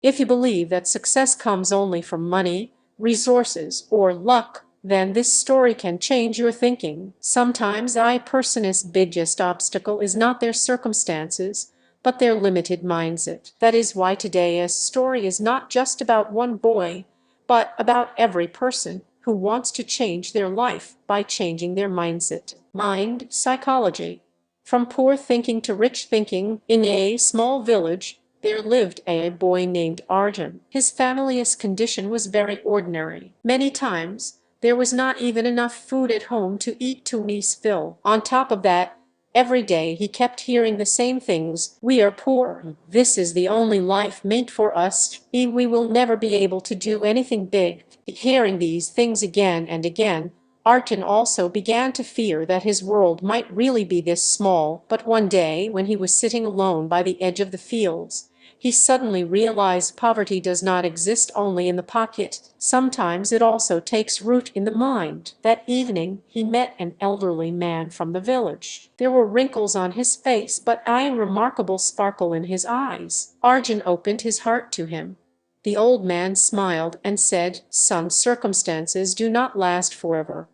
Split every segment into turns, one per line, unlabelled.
If you believe that success comes only from money, resources, or luck, then this story can change your thinking. Sometimes a person's biggest obstacle is not their circumstances, but their limited mindset. That is why today's story is not just about one boy, but about every person who wants to change their life by changing their mindset. Mind psychology. From poor thinking to rich thinking, in a small village, there lived a boy named Arjun. His family's condition was very ordinary. Many times, there was not even enough food at home to eat to his fill. On top of that, every day he kept hearing the same things. We are poor. This is the only life made for us. We will never be able to do anything big. Hearing these things again and again, Arjun also began to fear that his world might really be this small. But one day, when he was sitting alone by the edge of the fields, he suddenly realized poverty does not exist only in the pocket. Sometimes it also takes root in the mind. That evening, he met an elderly man from the village. There were wrinkles on his face, but a remarkable sparkle in his eyes. Arjun opened his heart to him. The old man smiled and said, "Son, circumstances do not last forever.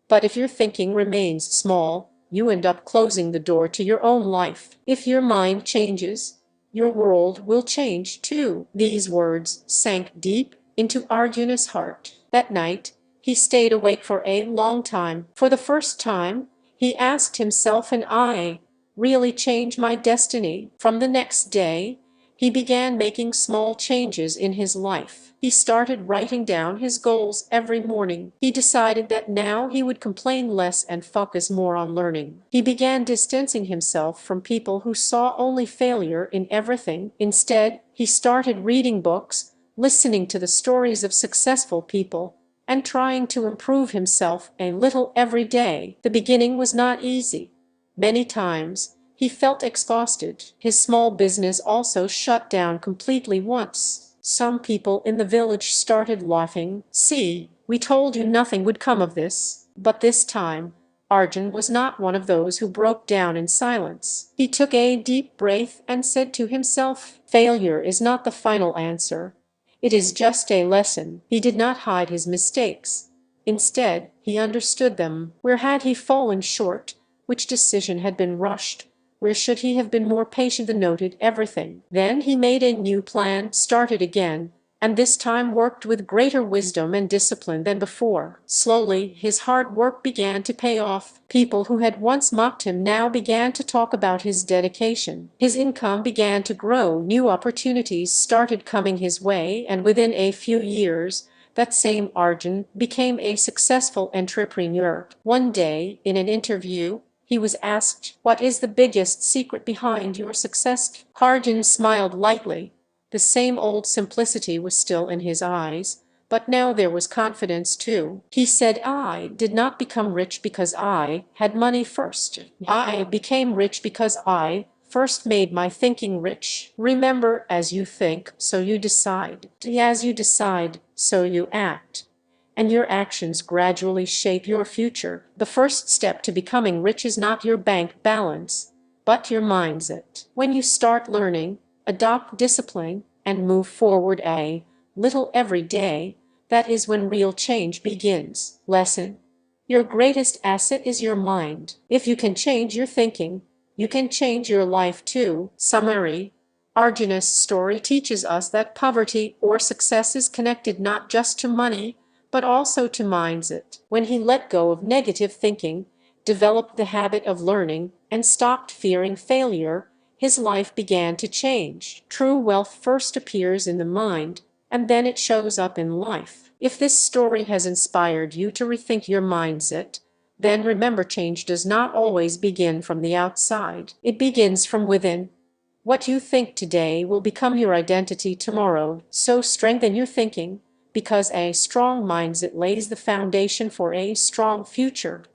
But if your thinking remains small, you end up closing the door to your own life. If your mind changes, your world will change too." These words sank deep into Arjuna's heart. That night, he stayed awake for a long time. For the first time, he asked himself, "Can I really change my destiny?" From the next day, he began making small changes in his life. He started writing down his goals every morning. He decided that now he would complain less and focus more on learning. He began distancing himself from people who saw only failure in everything. Instead, he started reading books, listening to the stories of successful people, and trying to improve himself a little every day. The beginning was not easy. Many times, he felt exhausted. His small business also shut down completely once. Some people in the village started laughing. "See, we told you nothing would come of this." But this time, Arjun was not one of those who broke down in silence. He took a deep breath and said to himself, "Failure is not the final answer. It is just a lesson." He did not hide his mistakes. Instead, he understood them. Where had he fallen short? Which decision had been rushed? Where should he have been more patient and noted everything? Then he made a new plan, started again, and this time worked with greater wisdom and discipline than before. Slowly, his hard work began to pay off. People who had once mocked him now began to talk about his dedication. His income began to grow, new opportunities started coming his way, and within a few years, that same Arjun became a successful entrepreneur. One day, in an interview, he was asked, "What is the biggest secret behind your success?" Arjun smiled lightly. The same old simplicity was still in his eyes, but now there was confidence too. He said, "I did not become rich because I had money first. I became rich because I first made my thinking rich." Remember, as you think, so you decide. As you decide, so you act. And your actions gradually shape your future. The first step to becoming rich is not your bank balance, but your mindset. When you start learning, adopt discipline, and move forward a little every day, that is when real change begins. Lesson: your greatest asset is your mind. If you can change your thinking, you can change your life too. Summary: Arjuna's story teaches us that poverty or success is connected not just to money, but also to mindset. When he let go of negative thinking, developed the habit of learning, and stopped fearing failure, his life began to change. True wealth first appears in the mind, and then it shows up in life. If this story has inspired you to rethink your mindset, then remember, change does not always begin from the outside. It begins from within. What you think today will become your identity tomorrow, so strengthen your thinking, because a strong mindset lays the foundation for a strong future.